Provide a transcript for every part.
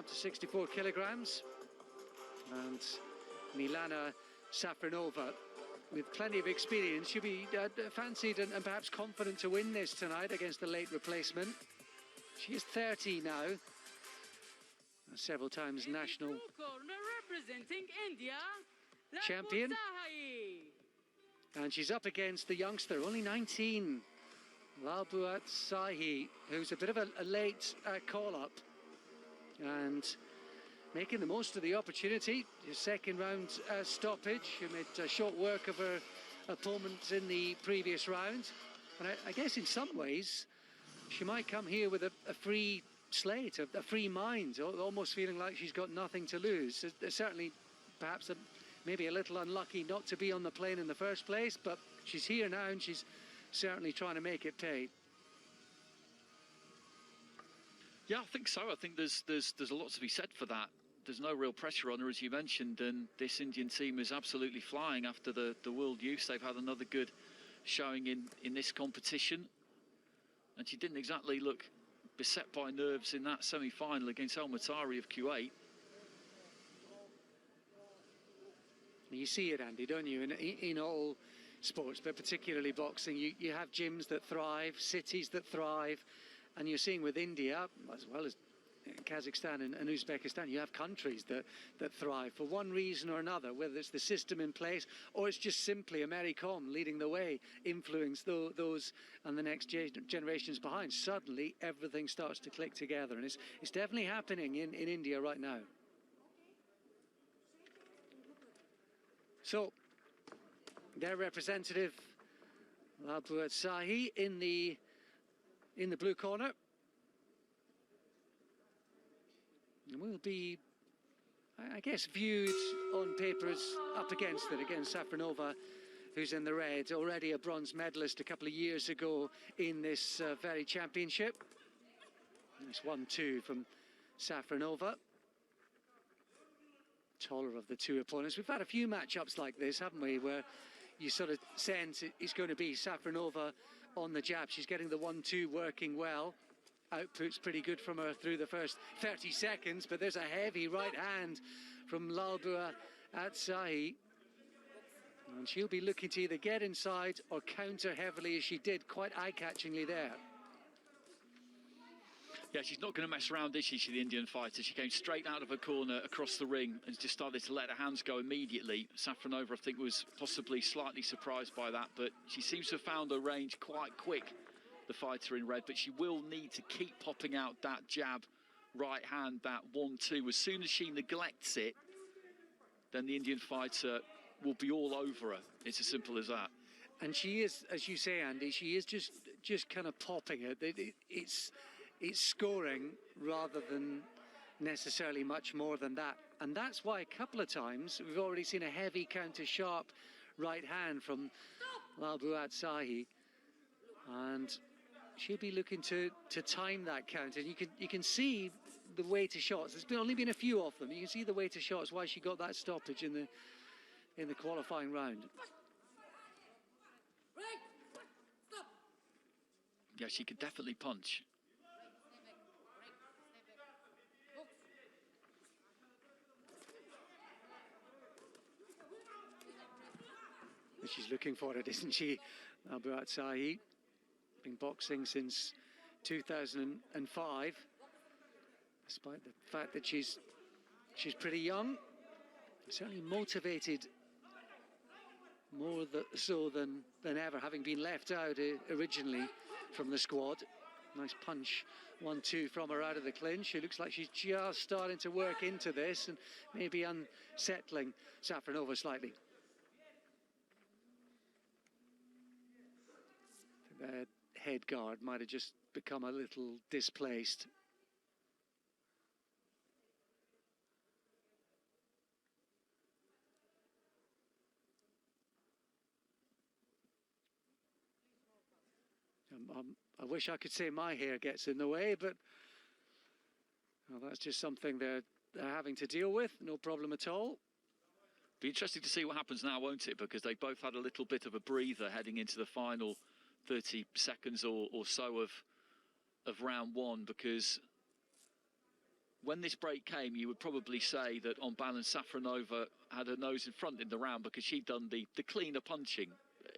up to 64 kilograms. And MILANA SAFRONOVA, with plenty of experience, she'll be fancied and perhaps confident to win this tonight against the late replacement. She is 30 now. Several times national representing India, champion. LALBUATSAIHI. And she's up against the youngster, only 19, LALBUATSAIHI, who's a bit of a late call-up. And making the most of the opportunity. His second round stoppage. She made short work of her opponent in the previous round. And I guess in some ways, she might come here with a free slate, a free mind, almost feeling like she's got nothing to lose. Certainly, perhaps maybe a little unlucky not to be on the plane in the first place, but she's here now and she's certainly trying to make it pay. Yeah, I think so. I think there's a lot to be said for that. There's no real pressure on her, as you mentioned, and this Indian team is absolutely flying after the World Youth. They've had another good showing in this competition, and she didn't exactly look beset by nerves in that semi-final against Al-Matari of Kuwait. You see it, Andy, don't you? In all sports, but particularly boxing, you have gyms that thrive, cities that thrive, and you're seeing with India, as well as Kazakhstan and Uzbekistan, you have countries that thrive for one reason or another, whether it's the system in place or it's just simply Americom leading the way, influence those and the next generations behind. Suddenly everything starts to click together, and it's definitely happening in India right now. So their representative LALBUATSAIHI in the blue corner. And will be, I guess, viewed on paper as up against it, against Safronova, who's in the red, already a bronze medalist a couple of years ago in this very championship. Nice 1-2 from Safronova. Taller of the two opponents. We've had a few matchups like this, haven't we, where you sort of sense it's going to be Safronova on the jab. She's getting the 1-2 working well. Output's pretty good from her through the first 30 seconds, but there's a heavy right hand from LALBUATSAIHI. And she'll be looking to either get inside or counter heavily, as she did quite eye-catchingly there. Yeah, she's not going to mess around, is she? She's the Indian fighter. She came straight out of her corner across the ring and just started to let her hands go immediately. Safronova, I think, was possibly slightly surprised by that, but she seems to have found her range quite quick, the fighter in red, but she will need to keep popping out that jab right hand, that 1-2. As soon as she neglects it, then the Indian fighter will be all over her. It's as simple as that. And she is, as you say, Andy, she is just kind of popping it. It's scoring rather than necessarily much more than that. And that's why a couple of times we've already seen a heavy counter sharp right hand from LALBUATSAIHI, and she'll be looking to time that count. And you can see the way to shots. There's only been a few of them. You can see the way to shots, why she got that stoppage in the qualifying round. Yeah, she could definitely punch. She's looking for it, isn't she, LALBUATSAIHI? Been boxing since 2005, despite the fact that she's pretty young. Certainly motivated more so than ever, having been left out originally from the squad. Nice punch, 1-2 from her out of the clinch. She looks like she's just starting to work into this and maybe unsettling Safronova slightly. The head guard might have just become a little displaced. I wish I could say my hair gets in the way, but well, that's just something they're having to deal with. No problem at all. Be interesting to see what happens now, won't it? Because they both had a little bit of a breather heading into the final 30 seconds or so of round one, because when this break came, you would probably say that on balance, Safronova had her nose in front in the round because she'd done the cleaner punching.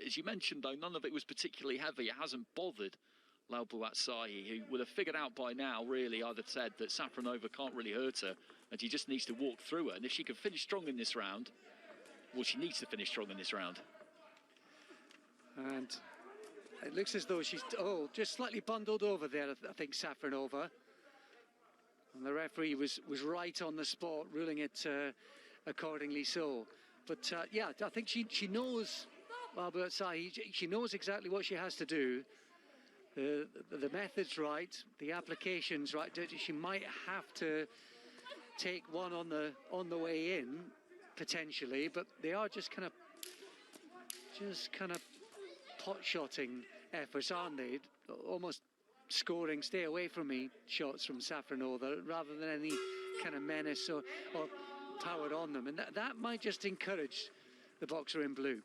As you mentioned, though, none of it was particularly heavy. It hasn't bothered LALBUATSAIHI, who would have figured out by now, really, I'd have said that Safronova can't really hurt her, and she just needs to walk through her. And if she can finish strong in this round, well, she needs to finish strong in this round. And it looks as though she's, just slightly bundled over there, I think, Safronova. And the referee was right on the spot, ruling it accordingly so. But, yeah, I think she knows, LALBUATSAIHI, she knows exactly what she has to do. The method's right, the application's right. She might have to take one on the way in, potentially, but they are just kind of pot-shotting efforts, aren't they? Almost scoring, stay away from me shots from Safronova, rather than any kind of menace or power on them. And that might just encourage the boxer in blue.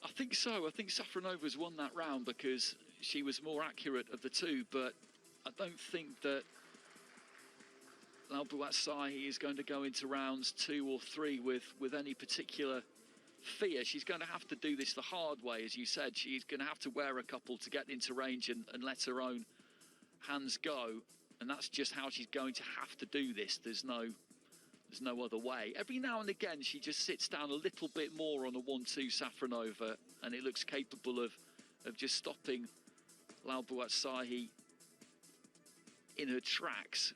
I think so. I think Safronova's won that round because she was more accurate of the two, but I don't think that LALBUATSAIHI is going to go into rounds 2 or 3 with any particular fear. She's going to have to do this the hard way, as you said. She's going to have to wear a couple to get into range and let her own hands go, and that's just how she's going to have to do this. There's no other way. Every now and again, she just sits down a little bit more on a 1-2 Safronova, and it looks capable of just stopping LALBUATSAIHI in her tracks.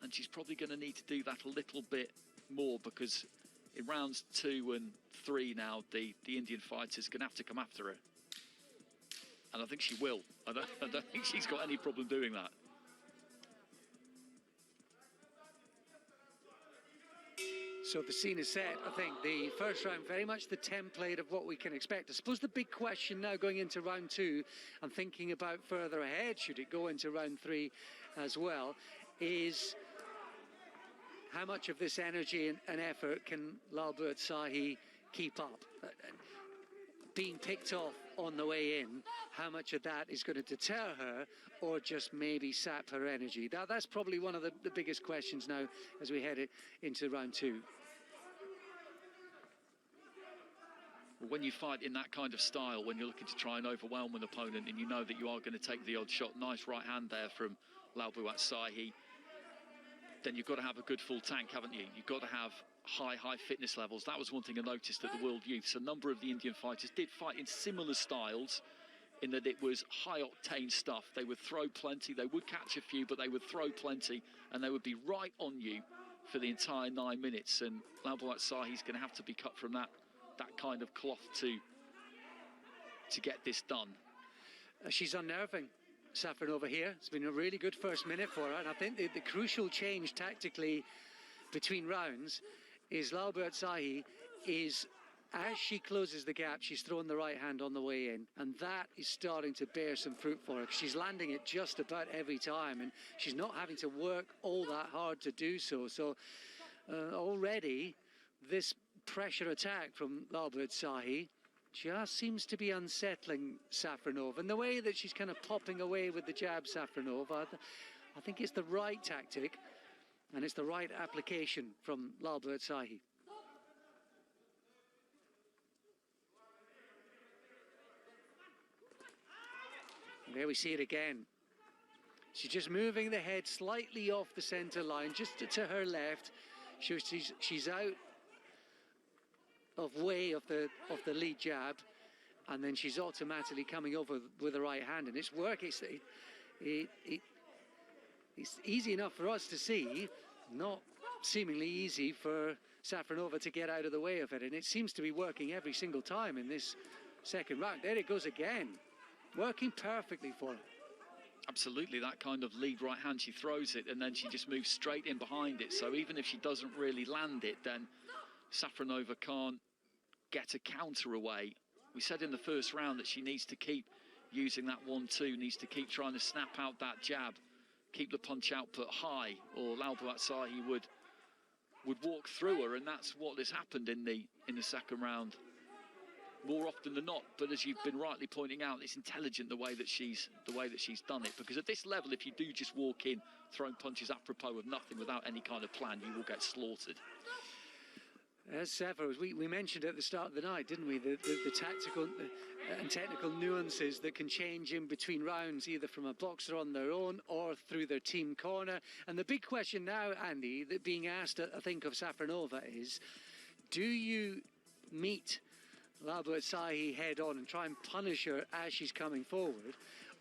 And she's probably going to need to do that a little bit more, because in rounds 2 and 3 now, the Indian fighter's going to have to come after her. And I think she will. I don't think she's got any problem doing that. So the scene is set. I think the first round, very much the template of what we can expect. I suppose the big question now going into round 2 and thinking about further ahead, should it go into round 3 as well, is how much of this energy and effort can LALBUATSAIHI keep up? Being picked off on the way in, how much of that is going to deter her or just maybe sap her energy? That's probably one of the biggest questions now as we head into round 2. When you fight in that kind of style, when you're looking to try and overwhelm an opponent and you know that you are going to take the odd shot, nice right hand there from LALBUATSAIHI, then you've got to have a good full tank, haven't you? You've got to have high fitness levels. That was one thing I noticed at the World Youths. A number of the Indian fighters did fight in similar styles, in that it was high-octane stuff. They would throw plenty, they would catch a few, but they would throw plenty, and they would be right on you for the entire 9 minutes. And LALBUATSAIHI's going to have to be cut from that kind of cloth to get this done. She's unnerving, Safronova here. It's been a really good first minute for her, and I think the crucial change tactically between rounds is LALBUATSAIHI is, as she closes the gap, she's throwing the right hand on the way in, and that is starting to bear some fruit for her. She's landing it just about every time, and she's not having to work all that hard to do so. So already this pressure attack from LALBUATSAIHI just seems to be unsettling Safronova. And the way that she's kind of popping away with the jab, Safronova, I think it's the right tactic, and it's the right application from LALBUATSAIHI. There we see it again. She's just moving the head slightly off the center line, just to her left. She's out of way of the lead jab, and then she's automatically coming over with the right hand, and it's working. It's easy enough for us to see, not seemingly easy for Safronova to get out of the way of it, and it seems to be working every single time in this second round. There it goes again, working perfectly for her. Absolutely, that kind of lead right hand, she throws it and then she just moves straight in behind it. So even if she doesn't really land it, then Safronova can't get a counter away. We said in the first round that she needs to keep using that 1-2, needs to keep trying to snap out that jab, keep the punch output high, or LALBUATSAIHI would walk through her, and that's what has happened in the second round more often than not. But as you've been rightly pointing out, it's intelligent the way that she's done it. Because at this level, if you do just walk in throwing punches apropos of nothing without any kind of plan, you will get slaughtered. As Savros, we mentioned at the start of the night, didn't we, the tactical and technical nuances that can change in between rounds, either from a boxer on their own or through their team corner. And the big question now, Andy, that being asked, I think, of Safronova is, do you meet LALBUATSAIHI head on and try and punish her as she's coming forward,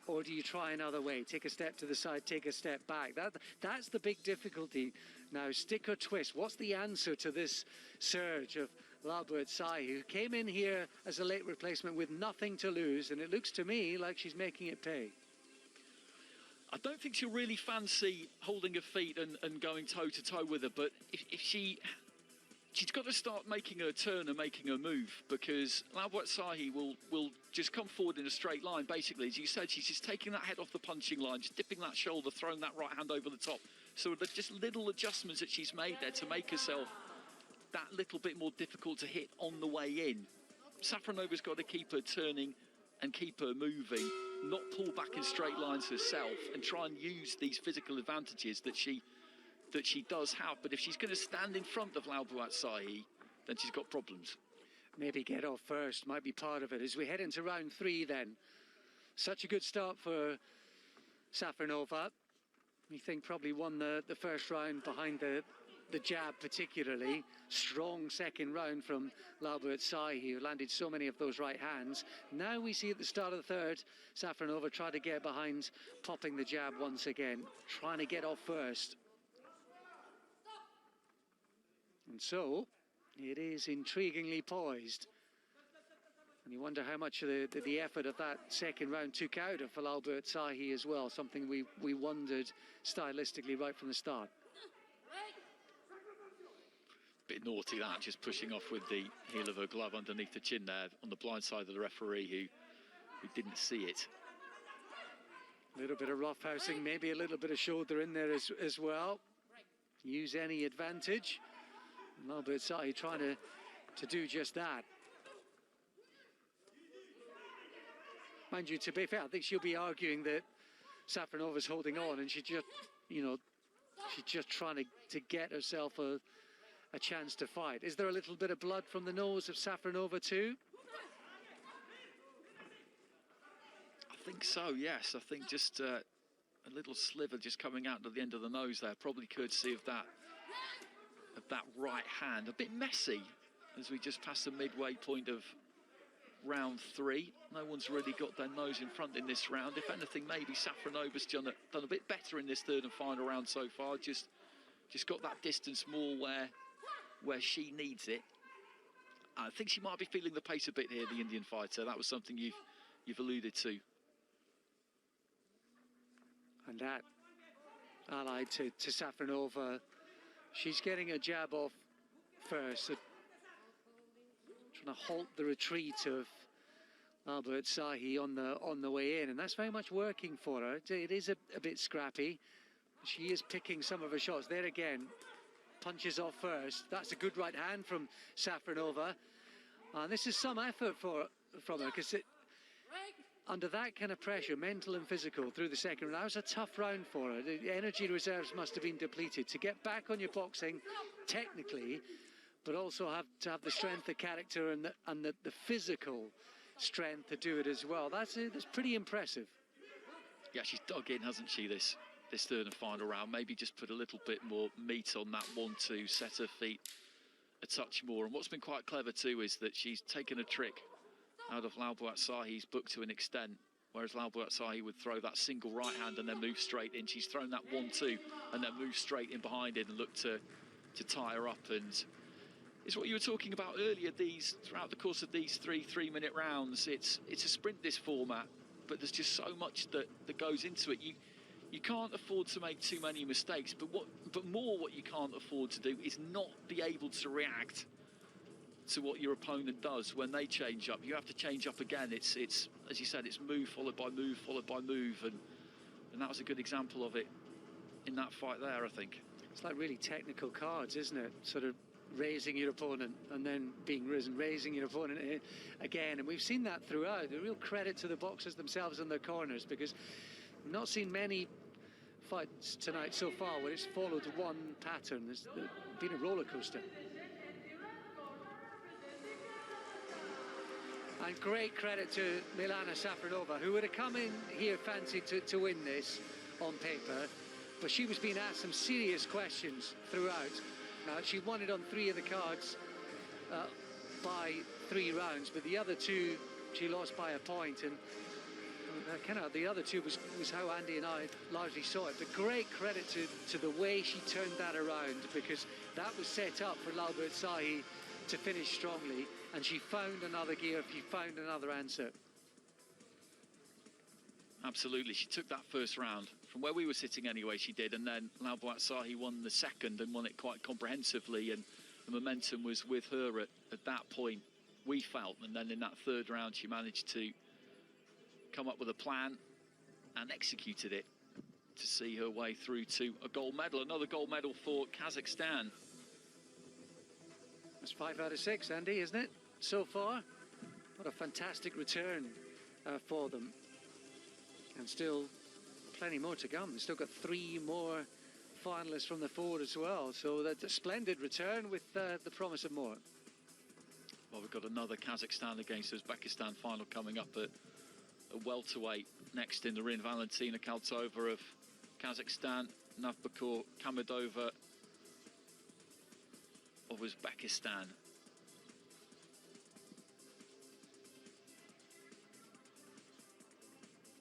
or do you try another way, take a step to the side, take a step back? That's the big difficulty now. Stick or twist? What's the answer to this surge of LALBUATSAIHI, who came in here as a late replacement with nothing to lose, and it looks to me like she's making it pay? I don't think she'll really fancy holding her feet and going toe-to-toe with her, but if she's got to start making her turn and making her move, because LALBUATSAIHI will just come forward in a straight line, basically. As you said, she's just taking that head off the punching line, just dipping that shoulder, throwing that right hand over the top. So there's just little adjustments that she's made there to make herself that little bit more difficult to hit on the way in. Safronova's got to keep her turning and keep her moving, not pull back in straight lines herself, and try and use these physical advantages that she does have. But if she's going to stand in front of LALBUATSAIHI, then she's got problems. Maybe get off first might be part of it. As we head into round 3 then, such a good start for Safronova. We think probably won the first round behind the jab particularly. Strong second round from LALBUATSAIHI, who landed so many of those right hands. Now we see at the start of the third, Safronova try to get behind, popping the jab once again, trying to get off first. And so, it is intriguingly poised. And you wonder how much of the effort of that second round took out of LALBUATSAIHI as well, something we wondered stylistically right from the start. Bit naughty that, just pushing off with the heel of her glove underneath the chin there on the blind side of the referee who didn't see it. A little bit of roughhousing, maybe a little bit of shoulder in there as well. Use any advantage. LALBUATSAIHI trying to do just that. Mind you, to be fair, I think she'll be arguing that Safronova's holding on, and she just, she's just trying to get herself a chance to fight. Is there a little bit of blood from the nose of Safronova too? I think so, yes. I think just a little sliver just coming out at the end of the nose there, probably courtesy of that right hand. A bit messy as we just pass the midway point of round 3. No one's really got their nose in front in this round. If anything, maybe Safronova's done a bit better in this third and final round so far. Just got that distance more where she needs it. I think she might be feeling the pace a bit here, the Indian fighter. That was something you've alluded to. And that allied to Safronova, she's getting a jab off first, so trying to halt the retreat of LALBUATSAIHI on the way in, and that's very much working for her. It is a bit scrappy. She is picking some of her shots. There again, punches off first. That's a good right hand from Safronova. And this is some effort from her, because under that kind of pressure, mental and physical, through the second round, that was a tough round for her. The energy reserves must have been depleted. To get back on your boxing, technically, but also have to have the strength, the character, and the physical strength to do it as well. That's pretty impressive. Yeah, she's dug in, hasn't she, this third and final round? Maybe just put a little bit more meat on that 1-2, set her feet a touch more. And what's been quite clever too is that she's taken a trick out of LALBUATSAIHI's book to an extent, whereas LALBUATSAIHI would throw that single right hand and then move straight in. She's thrown that 1-2 and then moved straight in behind it and looked to tie her up. And it's what you were talking about earlier, throughout the course of these three-minute rounds, it's a sprint, this format, but there's just so much that goes into it. You can't afford to make too many mistakes, but what you can't afford to do is not be able to react to what your opponent does when they change up. You have to change up again. It's as you said, it's move followed by move followed by move, and that was a good example of it in that fight there, I think. It's like really technical cards, isn't it? Sort of raising your opponent and then being risen, raising your opponent again. And we've seen that throughout. A real credit to the boxers themselves in their corners, because we've not seen many fights tonight so far where it's followed one pattern. There's been a roller coaster. And great credit to MILANA SAFRONOVA, who would have come in here fancied to win this on paper, but she was being asked some serious questions throughout. She won it on 3 of the cards by 3 rounds, but the other 2 she lost by a point, and the other 2 was how Andy and I largely saw it. But great credit to the way she turned that around, because that was set up for LALBUATSAIHI to finish strongly, and she found another gear, she found another answer. Absolutely, she took that first round. From where we were sitting anyway, she did, and then LALBUATSAIHI won the second and won it quite comprehensively, and the momentum was with her at that point, we felt. And then in that third round, she managed to come up with a plan and executed it to see her way through to a gold medal, another gold medal for Kazakhstan. That's 5 out of 6, Andy, isn't it, so far? What a fantastic return for them. And still plenty more to come. They've still got 3 more finalists from the forward as well. So that's a splendid return with the promise of more. Well, we've got another Kazakhstan against Uzbekistan final coming up at welterweight next in the ring. Valentina Kaltova of Kazakhstan, Navbakor Kamedova of Uzbekistan.